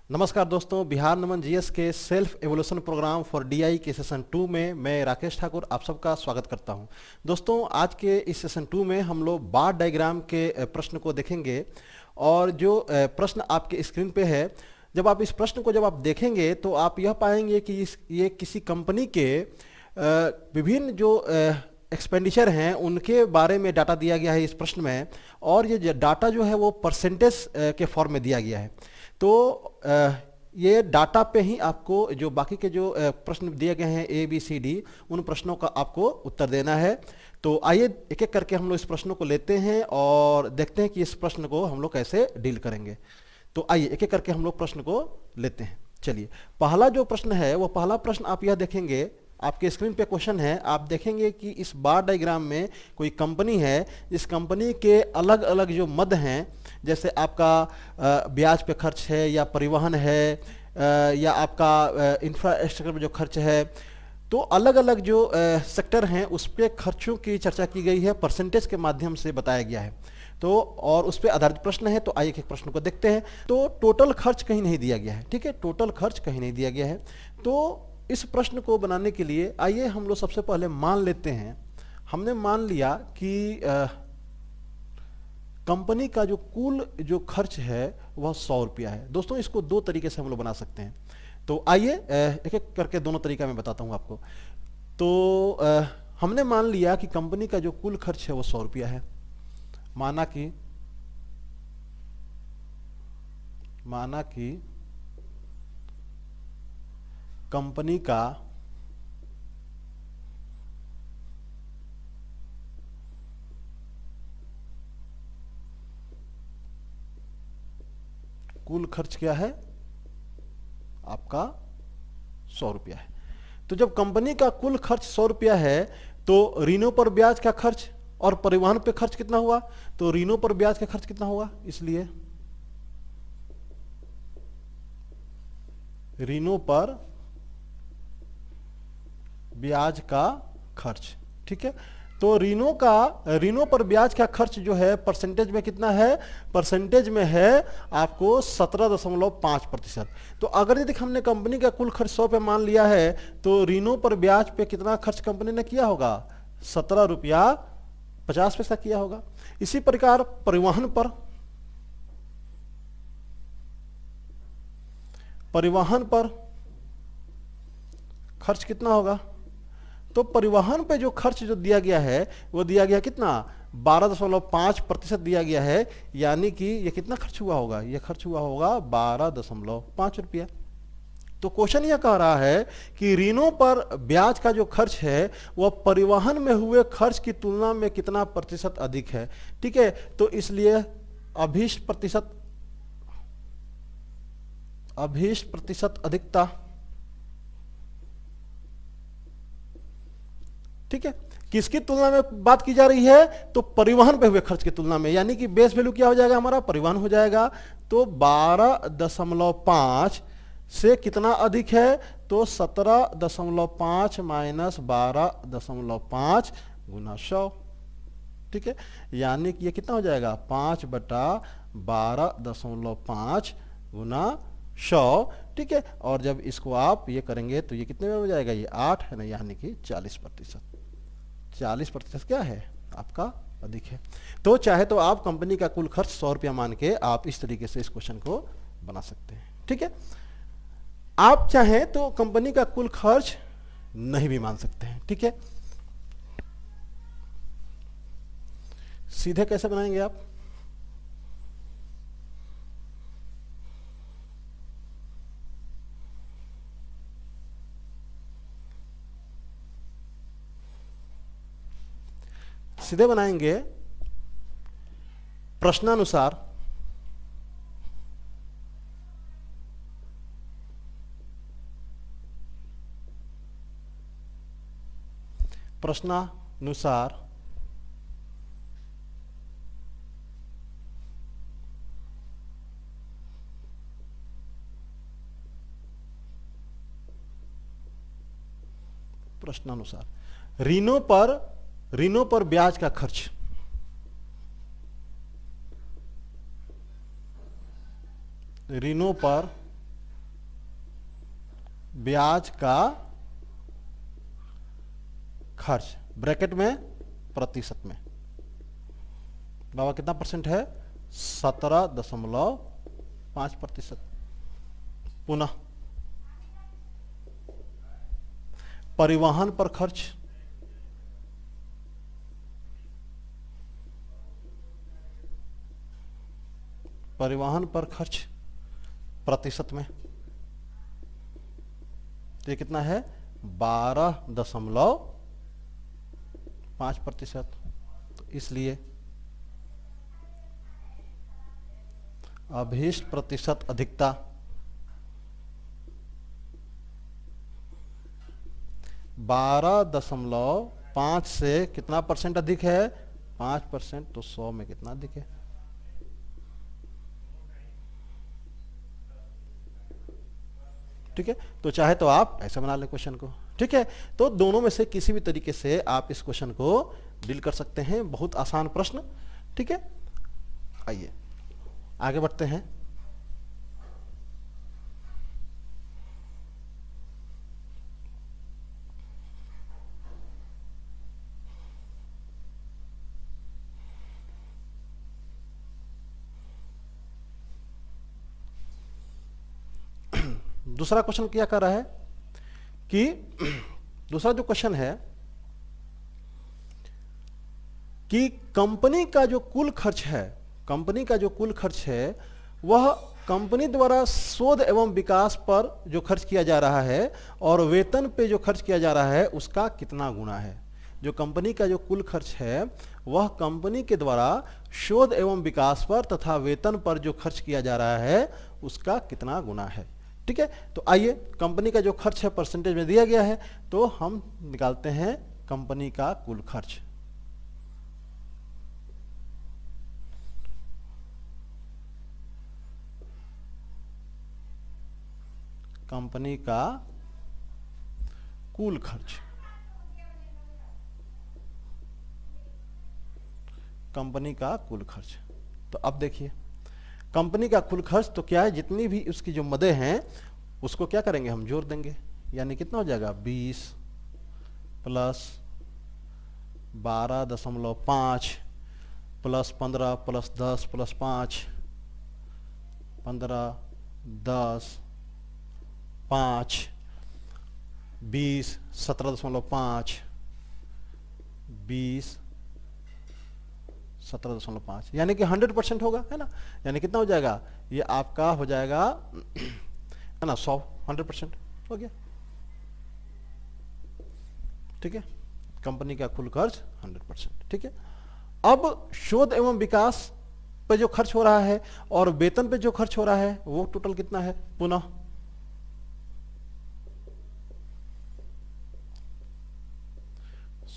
नमस्कार दोस्तों, बिहार नमन जीएस के self evolution program for DI के सेशन 2 में मैं राकेश ठाकुर आप सबका स्वागत करता हूं। दोस्तों, आज के इस सेशन 2 में हम लोग बार डायग्राम के प्रश्न को देखेंगे और जो प्रश्न आपके स्क्रीन पे है, जब आप इस प्रश्न को जब आप देखेंगे तो आप यह पाएंगे कि ये किसी कंपनी के विभिन्न जो एक्सपेंडिचर हैं उनके बारे में डाटा दिया गया है इस प्रश्न में, और ये डाटा जो है वो परसेंटेज के फॉर्म में दिया गया है। तो ये डाटा पे ही आपको जो बाकी के जो प्रश्न दिए गए हैं ए बी सी डी, उन प्रश्नों का आपको उत्तर देना है। तो आइए एक एक करके हम लोग इस प्रश्नों को लेते हैं और देखते हैं कि इस प्रश्न को हम लोग कैसे डील करेंगे। तो आइए एक एक करके हम लोग प्रश्न को लेते हैं। चलिए, पहला जो प्रश्न है वो पहला प्रश्न आप यह देखेंगे, आपके स्क्रीन पे क्वेश्चन है। आप देखेंगे कि इस बार डायग्राम में कोई कंपनी है, इस कंपनी के अलग अलग जो मद हैं, जैसे आपका ब्याज पे खर्च है या परिवहन है या आपका इंफ्रास्ट्रक्चर में जो खर्च है, तो अलग अलग जो सेक्टर हैं उस पे खर्चों की चर्चा की गई है, परसेंटेज के माध्यम से बताया गया है। तो और उस पे आधारित प्रश्न है। तो आइए एक प्रश्न को देखते हैं। तो टोटल खर्च कहीं नहीं दिया गया है, ठीक है, टोटल खर्च कहीं नहीं दिया गया है। तो इस प्रश्न को बनाने के लिए आइए हम लोग सबसे पहले मान लेते हैं, हमने मान लिया कि कंपनी का जो कुल जो खर्च है वह 100 रुपया है। दोस्तों, इसको दो तरीके से हम लोग बना सकते हैं। तो आइए एक एक करके दोनों तरीका मैं बताता हूं आपको। तो हमने मान लिया कि कंपनी का जो कुल खर्च है वो 100 रुपया है। माना कि कंपनी का कुल खर्च क्या है आपका 100 रुपया है। तो जब कंपनी का कुल खर्च 100 रुपया है तो ऋणों पर ब्याज का खर्च और परिवहन पे खर्च कितना हुआ, तो ऋणों पर ब्याज का खर्च कितना हुआ, इसलिए ऋणों पर ब्याज का खर्च, ठीक है। तो ऋणों पर ब्याज का खर्च जो है परसेंटेज में कितना है, परसेंटेज में है आपको 17.5%। तो अगर यदि हमने कंपनी का कुल खर्च 100 पे मान लिया है तो ऋणों पर ब्याज पे कितना खर्च कंपनी ने किया होगा, 17 रुपया 50 पैसा किया होगा। इसी प्रकार परिवहन पर खर्च कितना होगा, तो परिवहन पे जो खर्च जो दिया गया है वो दिया गया कितना, 12.5% दिया गया है। यानी कि ये कितना खर्च हुआ होगा, ये खर्च हुआ होगा 12.5 रुपया। तो क्वेश्चन यह कह रहा है कि ऋणों पर ब्याज का जो खर्च है वह परिवहन में हुए खर्च की तुलना में कितना प्रतिशत अधिक है, ठीक है। तो इसलिए अभीष्ट प्रतिशत अधिकता, ठीक है, किसकी तुलना में बात की जा रही है, तो परिवहन पे हुए खर्च की तुलना में। यानी कि बेस वैल्यू क्या हो जाएगा, हमारा परिवहन हो जाएगा। तो 12.5 से कितना अधिक है, तो 17.5 माइनस 12.5 गुना 100, ठीक है। यानी कि ये कितना हो जाएगा, 5/12.5 गुना 100, ठीक है। और जब इसको आप ये करेंगे तो ये कितने में हो जाएगा, ये 8 है ना, यानी कि 40%। 40% क्या है आपका अधिक है। तो चाहे तो आप कंपनी का कुल खर्च 100 रुपया मान के आप इस तरीके से इस क्वेश्चन को बना सकते हैं, ठीक है। आप चाहें तो कंपनी का कुल खर्च नहीं भी मान सकते हैं, ठीक है। सीधे कैसे बनाएंगे आप, सीधे बनाएंगे प्रश्नानुसार। प्रश्नानुसार ऋणों पर ब्याज का खर्च, ऋणों पर ब्याज का खर्च ब्रैकेट में प्रतिशत में, बाबा कितना परसेंट है? 17.5%। पुनः परिवहन पर खर्च, परिवहन पर खर्च प्रतिशत में, तो ये कितना है? 12.5%। तो इसलिए अभीष्ट प्रतिशत अधिकता 12.5 से कितना परसेंट अधिक है? 5%। तो 100 में कितना अधिक है? ठीक है, तो चाहे तो आप ऐसे बना लें क्वेश्चन को। ठीक है, तो दोनों में से किसी भी तरीके से आप इस क्वेश्चन को डील कर सकते हैं, बहुत आसान प्रश्न। ठीक है, आइए आगे बढ़ते हैं। दूसरा क्वेश्चन क्या कर रहा है कि दूसरा जो क्वेश्चन है कि कंपनी का जो कुल खर्च है, कंपनी का जो कुल खर्च है वह कंपनी द्वारा शोध एवं विकास पर जो खर्च किया जा रहा है और वेतन पे जो खर्च किया जा रहा है उसका कितना गुना है। जो कंपनी का जो कुल खर्च है वह कंपनी के द्वारा शोध एवं विकास पर तथा वेतन पर जो खर्च किया जा रहा है उसका कितना गुना है। ठीक है, तो आइए कंपनी का जो खर्च है परसेंटेज में दिया गया है, तो हम निकालते हैं कंपनी का कुल खर्च। कंपनी का कुल खर्च, कंपनी का कुल खर्च। तो अब देखिए कंपनी का कुल खर्च तो क्या है, जितनी भी उसकी जो मदें हैं उसको क्या करेंगे, हम जोड़ देंगे। यानी कितना हो जाएगा? 20 प्लस 12.5 प्लस 15 प्लस 10 प्लस 5, 15, 10, 5, 20, 17.5, 20, 17.5, यानी कि 100% होगा, है ना। यानी कितना हो जाएगा? ये आपका हो जाएगा है ना 100% हो गया। ठीक है, कंपनी का कुल खर्च 100%। ठीक है, अब शोध एवं विकास पे जो खर्च हो रहा है और वेतन पे जो खर्च हो रहा है वो टोटल कितना है? पुनः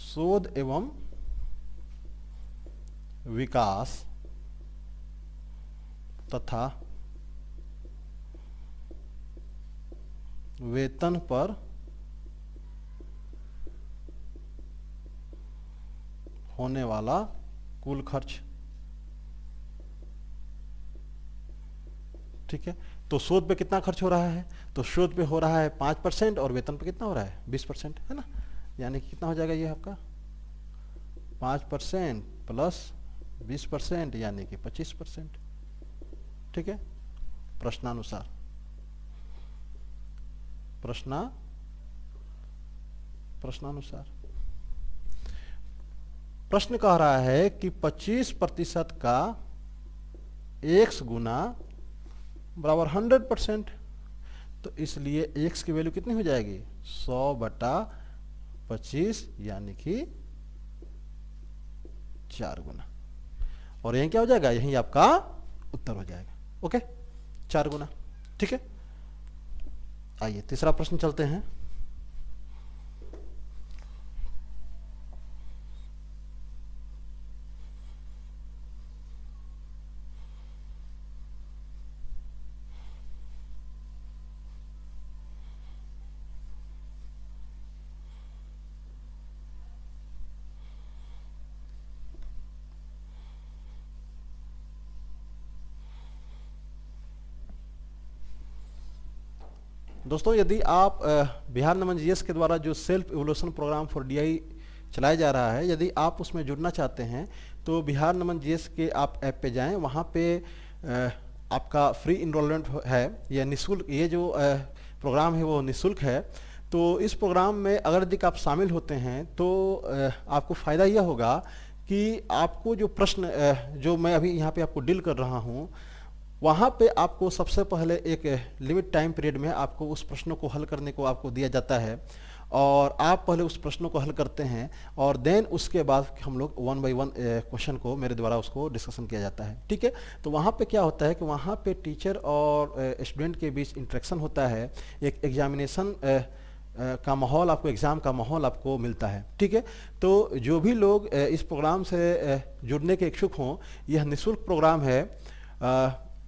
शोध एवं विकास तथा वेतन पर होने वाला कुल खर्च। ठीक है, तो शोध पे कितना खर्च हो रहा है? तो शोध पे हो रहा है 5% और वेतन पे कितना हो रहा है? 20%, है ना। यानी कि कितना हो जाएगा ये आपका? 5% प्लस 20% यानी कि 25%। ठीक है, प्रश्नानुसार प्रश्नानुसार प्रश्न कह रहा है कि 25% का x गुना बराबर 100%। तो इसलिए x की वैल्यू कितनी हो जाएगी? 100/25 यानी कि 4 गुना। और यही क्या हो जाएगा? यही आपका उत्तर हो जाएगा। ओके, 4 गुना। ठीक है, आइए तीसरा प्रश्न चलते हैं। दोस्तों यदि आप बिहार नमन जीएस के द्वारा जो self evolution program for DI चलाया जा रहा है, यदि आप उसमें जुड़ना चाहते हैं तो बिहार नमन जीएस के आप ऐप पे जाएं। वहाँ पे आपका फ्री इनरोलमेंट है, यह निःशुल्क, ये जो प्रोग्राम है वो निःशुल्क है। तो इस प्रोग्राम में अगर यदि आप शामिल होते हैं तो आपको फ़ायदा यह होगा कि आपको जो प्रश्न जो मैं अभी यहाँ पे आपको डील कर रहा हूँ, वहाँ पे आपको सबसे पहले एक लिमिट टाइम पीरियड में आपको उस प्रश्नों को हल करने को आपको दिया जाता है, और आप पहले उस प्रश्नों को हल करते हैं और देन उसके बाद हम लोग 1 बाय 1 क्वेश्चन को मेरे द्वारा उसको डिस्कशन किया जाता है। ठीक है, तो वहाँ पे क्या होता है कि वहाँ पे टीचर और स्टूडेंट के बीच इंटरेक्शन होता है, एक एग्जामिनेशन का माहौल, आपको एग्ज़ाम का माहौल आपको मिलता है। ठीक है, तो जो भी लोग इस प्रोग्राम से जुड़ने के इच्छुक हों, यह निःशुल्क प्रोग्राम है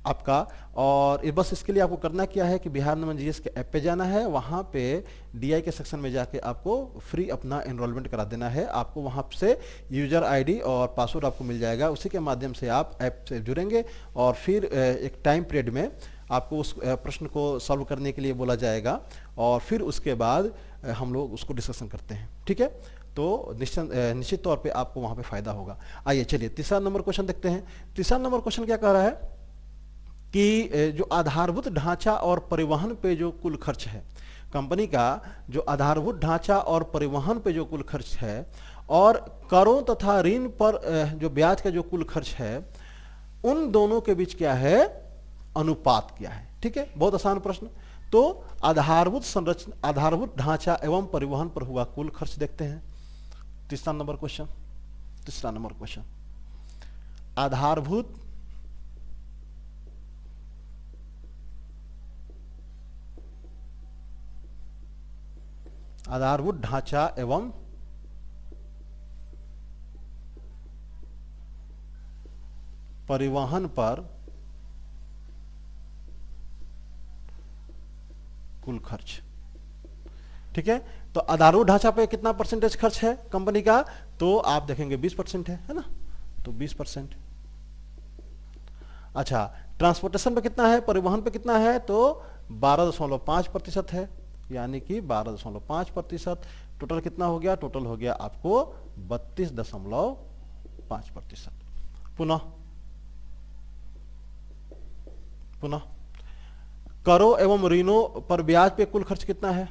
आपका, और बस इसके लिए आपको करना क्या है कि बिहार नमन जीएस के ऐप पे जाना है, वहाँ पे डीआई के सेक्शन में जाके आपको फ्री अपना एनरोलमेंट करा देना है। आपको वहाँ से यूज़र आईडी और पासवर्ड आपको मिल जाएगा, उसी के माध्यम से आप ऐप से जुड़ेंगे और फिर एक टाइम पीरियड में आपको उस प्रश्न को सॉल्व करने के लिए बोला जाएगा, और फिर उसके बाद हम लोग उसको डिस्कशन करते हैं। ठीक है, तो निश्चित तौर पे आपको वहाँ पे फ़ायदा होगा। आइए चलिए तीसरा नंबर क्वेश्चन देखते हैं। तीसरा नंबर क्वेश्चन क्या कह रहा है कि जो आधारभूत ढांचा और परिवहन पे जो कुल खर्च है, कंपनी का जो आधारभूत ढांचा और परिवहन पे जो कुल खर्च है और करों तथा ऋण पर जो ब्याज का जो कुल खर्च है, उन दोनों के बीच क्या है, अनुपात क्या है। ठीक है, बहुत आसान प्रश्न। तो आधारभूत संरचना, आधारभूत ढांचा एवं परिवहन पर हुआ कुल खर्च देखते हैं। तीसरा नंबर क्वेश्चन, तीसरा नंबर क्वेश्चन, आधारभूत आधारभूत ढांचा एवं परिवहन पर कुल खर्च। ठीक है, तो आधारभूत ढांचा पे कितना परसेंटेज खर्च है कंपनी का, तो आप देखेंगे 20% है ना, तो 20%। अच्छा, ट्रांसपोर्टेशन पे कितना है, परिवहन पे कितना है, तो 12.5% है, यानी कि 12.5%। टोटल कितना हो गया, टोटल हो गया आपको 32.5%। पुनः पुनः करों एवं ऋणों पर ब्याज पे कुल खर्च कितना है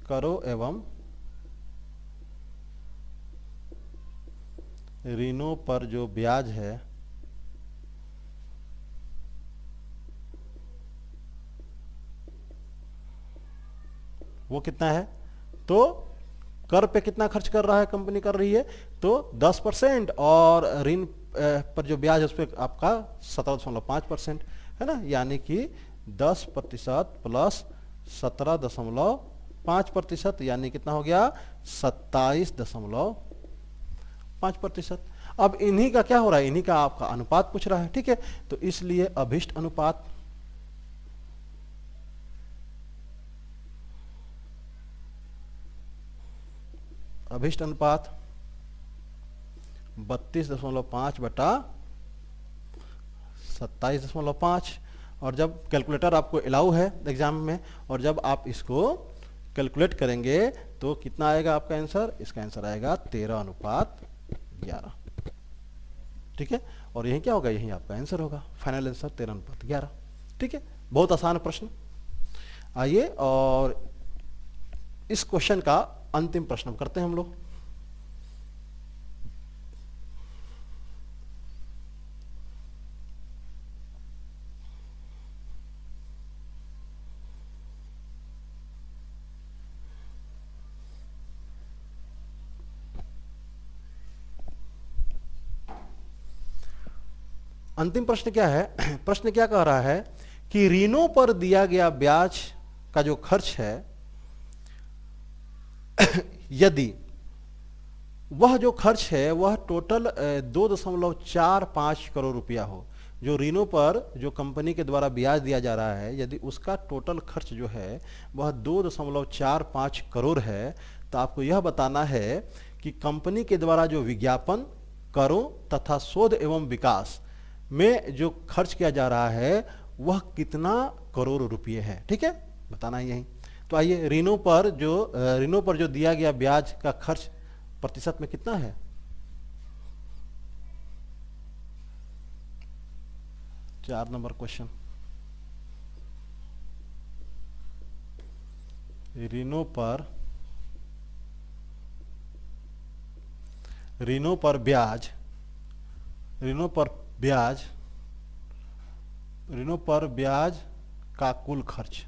करों एवं ऋणों पर जो ब्याज है वो कितना है, तो कर पे कितना खर्च कर रहा है कंपनी, कर रही है तो 10%, और ऋण पर जो ब्याज है उस पर आपका 17.5% है ना, यानी कि 10% प्लस 17.5%, यानी कितना हो गया 27.5%। अब इन्हीं का क्या हो रहा है, इन्हीं का आपका अनुपात पूछ रहा है। ठीक है, तो इसलिए अभिष्ट अनुपात, अभिष्ट अनुपात 32.5 बटा 27.5, और जब कैलकुलेटर आपको अलाउ है एग्जाम में, और जब आप इसको कैलकुलेट करेंगे तो कितना आएगा आपका आंसर, इसका आंसर आएगा 13:11। ठीक है, और यही क्या होगा, यही आपका आंसर होगा, फाइनल आंसर 13:11। ठीक है, बहुत आसान प्रश्न। आइए और इस क्वेश्चन का अंतिम प्रश्न करते हैं हम लोग। अंतिम प्रश्न क्या है, प्रश्न क्या कह रहा है कि ऋणों पर दिया गया ब्याज का जो खर्च है, यदि वह जो खर्च है वह टोटल 2.45 करोड़ रुपया हो, जो ऋणों पर जो कंपनी के द्वारा ब्याज दिया जा रहा है, यदि उसका टोटल खर्च जो है वह 2.45 करोड़ है, तो आपको यह बताना है कि कंपनी के द्वारा जो विज्ञापन, करों तथा शोध एवं विकास में जो खर्च किया जा रहा है वह कितना करोड़ रुपये है। ठीक है, बताना है यही। तो आइए, ऋणों पर जो दिया गया ब्याज का खर्च प्रतिशत में कितना है? चार नंबर क्वेश्चन, ऋणों पर ब्याज का कुल खर्च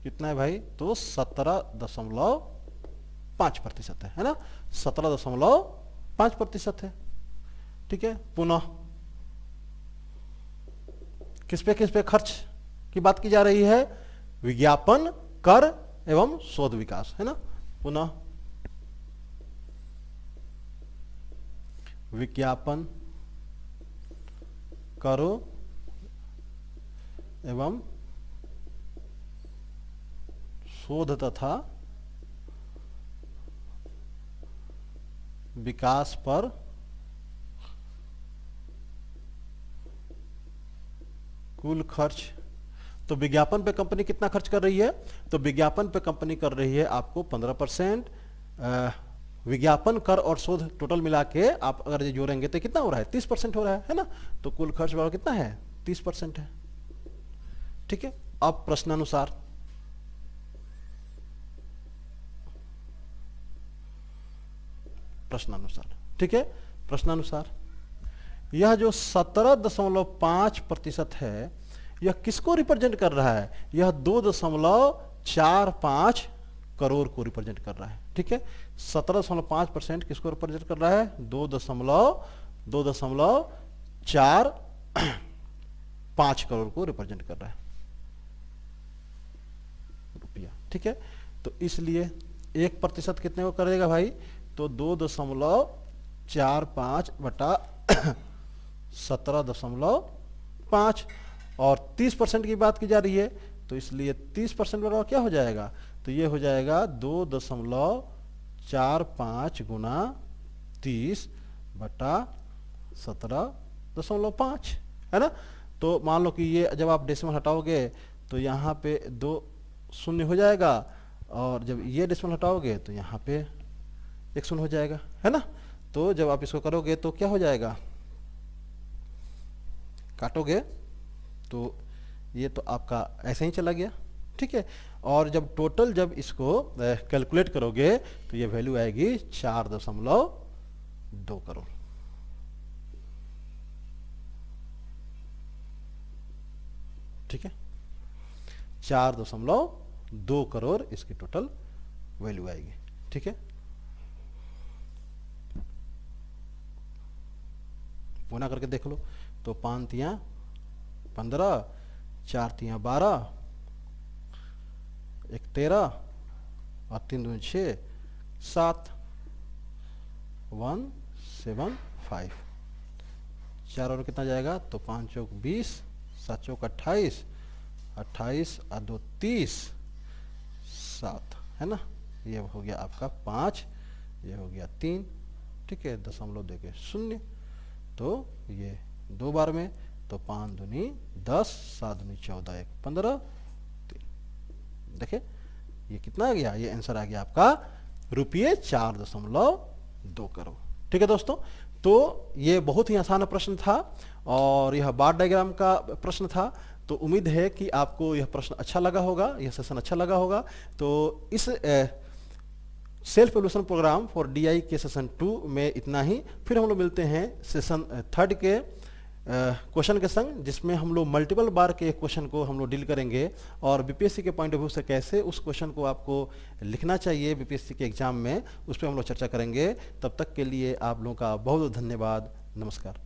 कितना है भाई? तो 17.5% है ना, 17.5% है। ठीक है, पुनः किस पे खर्च की बात की जा रही है? विज्ञापन, कर एवं शोध विकास, है ना। पुनः विज्ञापन, करो एवं शोध तथा विकास पर कुल खर्च। तो विज्ञापन पे कंपनी कितना खर्च कर रही है? तो विज्ञापन पे कंपनी कर रही है आपको 15%। विज्ञापन, कर और शोध टोटल मिला के आप अगर ये जोड़ेंगे तो कितना हो रहा है? 30% हो रहा है ना। तो कुल खर्च बराबर कितना है? 30% है। ठीक है, अब प्रश्नानुसार ठीक है, प्रश्नानुसार यह जो 17.5% है, यह किसको रिप्रेजेंट कर रहा है? यह 2.45 करोड़ को रिप्रेजेंट कर रहा है। ठीक है, 17.5% किसको रिप्रेजेंट कर रहा है? 2.45 करोड़ को रिप्रेजेंट कर रहा है रुपया। ठीक है, तो इसलिए 1% कितने को करेगा भाई? तो 2.45 बटा 17.5, और 30% की बात की जा रही है, तो इसलिए 30% बराबर क्या हो जाएगा? तो ये हो जाएगा 2.45 गुना 30 बटा 17.5, है ना। तो मान लो कि ये जब आप डेसिमल हटाओगे तो यहाँ पे 2 शून्य हो जाएगा, और जब ये डेसिमल हटाओगे तो यहाँ पे 1 शून्य हो जाएगा, है ना। तो जब आप इसको करोगे तो क्या हो जाएगा? काटोगे तो ये तो आपका ऐसे ही चला गया। ठीक है, और जब टोटल जब इसको कैलकुलेट करोगे तो ये वैल्यू आएगी 4.2 करोड़। ठीक है, 4.2 करोड़ इसकी टोटल वैल्यू आएगी। ठीक है, पुनः करके देख लो। तो 5 तियां 15, 4 तियां 12, 1 13 और 3 दूनी 6, 7, 175। 4 और कितना जाएगा? तो 5 चौक 20, 7 चौक 28, 28 और 2 30, 7, है ना। ये हो गया आपका 5, ये हो गया 3। ठीक है, दशमलव देके 0, तो ये 2 बार में, तो 5 दूनी 10, 7 दूनी 14, 1 15, 3। देखिए ये कितना आ गया? ये आंसर आ गया आपका रुपये 4.2 करोड़। ठीक है दोस्तों, तो ये बहुत ही आसान प्रश्न था और यह बार डायग्राम का प्रश्न था। तो उम्मीद है कि आपको यह प्रश्न अच्छा लगा होगा, यह सेशन अच्छा लगा होगा। तो इस self evolution program for DI के सेशन 2 में इतना ही। फिर हम लोग मिलते हैं सेशन 3 के क्वेश्चन के संग, जिसमें हम लोग मल्टीपल बार के क्वेश्चन को हम लोग डील करेंगे और बीपीएससी के पॉइंट ऑफ व्यू से कैसे उस क्वेश्चन को आपको लिखना चाहिए बीपीएससी के एग्जाम में, उस पर हम लोग चर्चा करेंगे। तब तक के लिए आप लोगों का बहुत बहुत धन्यवाद। नमस्कार।